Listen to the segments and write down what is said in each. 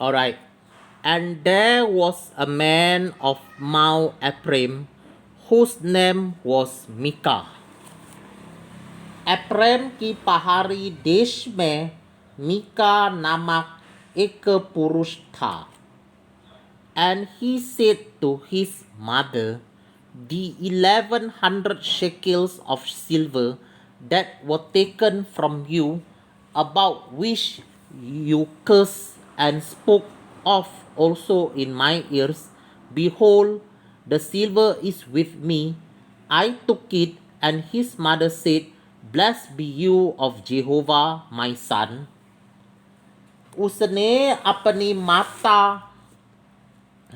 All right. And there was a man of Mount Ephraim whose name was Micah. एप्रेम की पहाड़ी देश में मीका नामक एक पुरुष था. And he said to his mother, the 1100 shekels of silver that were taken from you, about which you cursed and spoke of also in my ears, behold, the silver is with me. I took it. And his mother said, Blessed be you of Jehovah, my son. उसने अपनी माता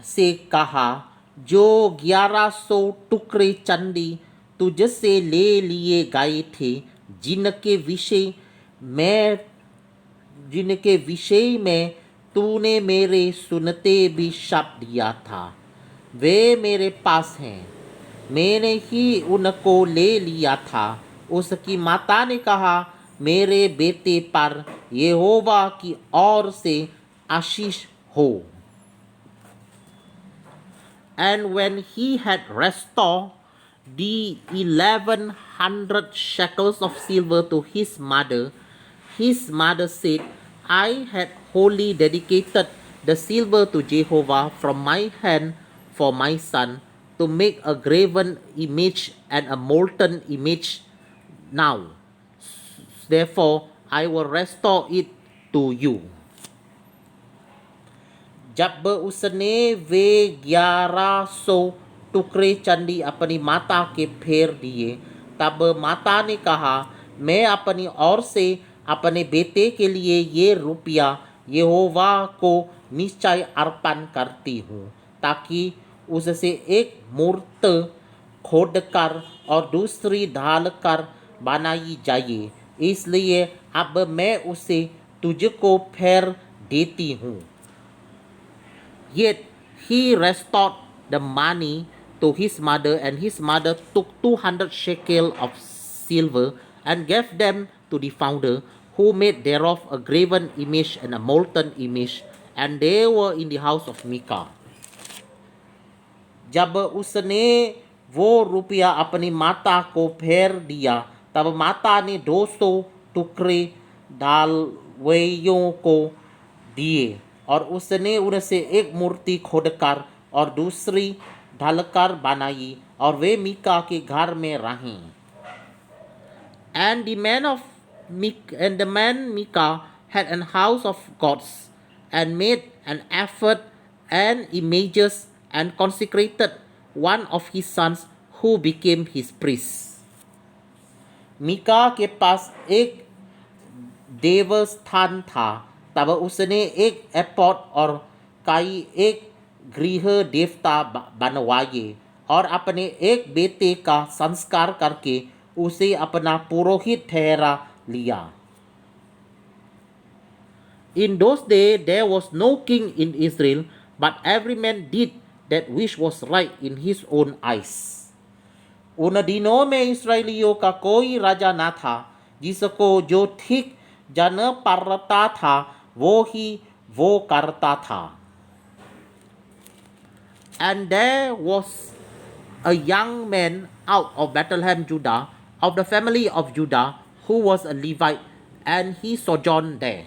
से कहा, जो 1100 टुकड़े चांदी तुझसे ले लिए गए थे, जिनके विषय में तूने मेरे सुनते भी शब्द दिया था, वे मेरे पास हैं, मैंने ही उनको ले लिया था. उसकी माता ने कहा, मेरे बेटे पर यहोवा की ओर से आशीष हो. And when he had restored the 1100 shekels of silver to his mother said, I had wholly dedicated the silver to Jehovah from my hand for my son, to make a graven image and a molten image. Now, therefore, I will restore it to you. जब उसने वे 1100 टुकड़े चांदी अपनी माता के फेर दिए, तब माता ने कहा, मैं अपनी ओर से अपने बेटे के लिए ये रुपया यहोवा को निश्चय अर्पण करती हूँ, ताकि उससे एक मूर्त खोदकर और दूसरी ढालकर बनाई जाए. इसलिए अब मैं उसे तुझको फेर देती हूँ. Yet he restored the money to his mother, and his mother took 200 shekels of silver and gave them to the founder, who made thereof a graven image and a molten image, and they were in the house of Micah. जब उसने वो रुपया अपनी माता को फेर दिया, तब माता ने 200 टुकड़े ढालवैयों को दिए, और उसने उनसे एक मूर्ति खोदकर और दूसरी ढालकर बनाई, और वे मीका के घर में रहीं. And the man Micah had an house of gods, and made an ephod and images, and consecrated one of his sons, who became his priest. Mika के पास एक देवस्थान था. तब उसने एक एपोड और कई एक गृह देवता बनवाए, और अपने एक बेटे का संस्कार करके उसे अपना पुरोहित ठहरा लिया. In those days there was no king in Israel, but every man did that which was right in his own eyes. उन दिनों में इसराइलियों का कोई राजा न था, जिसको जो ठीक जान पड़ता था वो करता था. And there was a young man out of Bethlehem, Judah, of the family of Judah, who was a Levite, and he sojourned there.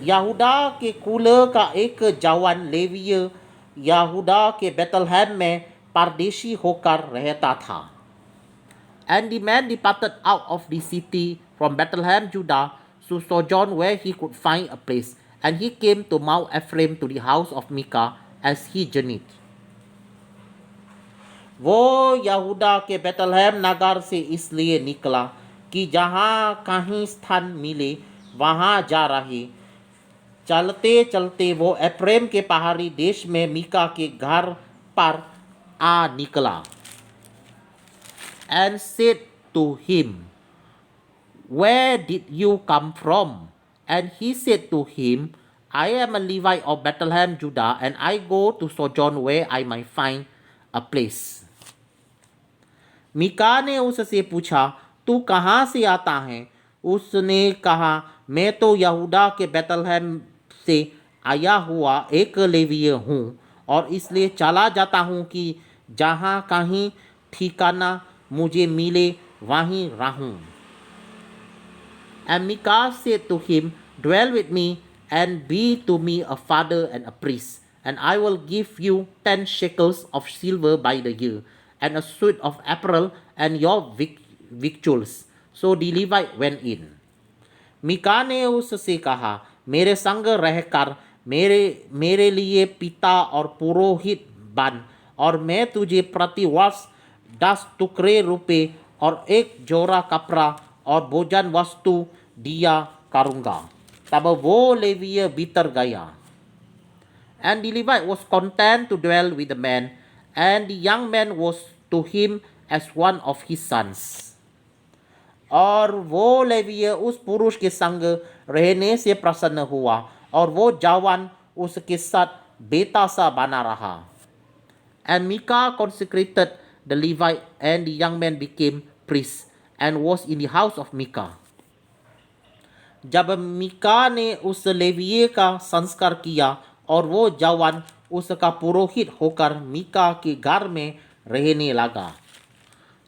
यहूदा के कुल का एक जवान लेवीय यहूदा के बेथलहम में परदेशी होकर रहता था. And the man departed out of the city from Bethlehem, Judah, to sojourn where he could find a place. And he came to Mount Ephraim, to the house of Micah, as he journeyed. वो यहूदा के Bethlehem नगर से इसलिए निकला कि जहाँ कहीं स्थान मिले वहाँ जा रहे. चलते चलते वो एफ्रेम के पहाड़ी देश में मीका के घर पर आ निकला. And said to him, Where did you come from? And he said to him, I am a Levite of Bethlehem, Judah, and I go to sojourn where I might find a place. Mika ने उससे पूछा, तू कहाँ से आता है? उसने कहा, मैं तो यहूदा के बेथलहम से आया हुआ एक लेवीय हूँ और इसलिए चला जाता हूँ कि जहाँ कहीं ठिकाना मुझे मिले वहीं रहूँ. And Micah said to him, Dwell with me, and be to me a father and a priest. And I will give you 10 shekels of silver by the year, and a suit of apparel, and your victuals. So the Levite went in. Mika ने उससे कहा, मेरे संग रहकर मेरे लिए पिता और पुरोहित बन, और मैं तुझे प्रतिवर्ष 10 टुकड़े रुपए और एक जोड़ा कपड़ा और भोजन वस्तु दिया करूँगा. तब वो लेवीय भीतर गया. And the Levite was content to dwell with the man, and the young man was to him as one of his sons. और वो लेवीय उस पुरुष के संग रहने से प्रसन्न हुआ, और वो जवान उसके साथ बेटा सा बना रहा. And Micah consecrated the Levite, and the young man became priest and was in the house of Micah. जब मीका ने उस लेवीय का संस्कार किया और वो जवान उसका पुरोहित होकर मीका के घर में रहने लगा.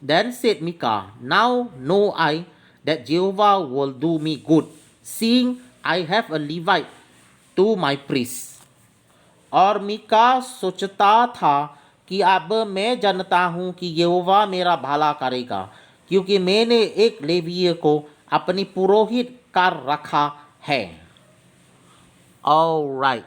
Then said Micah, Now know I that Jehovah will do me good, seeing I have a Levite to my priest. और मीका सोचता था कि अब मैं जानता हूँ कि यहोवा मेरा भला करेगा, क्योंकि मैंने एक लेवीय को अपनी पुरोहित कर रखा है. All right.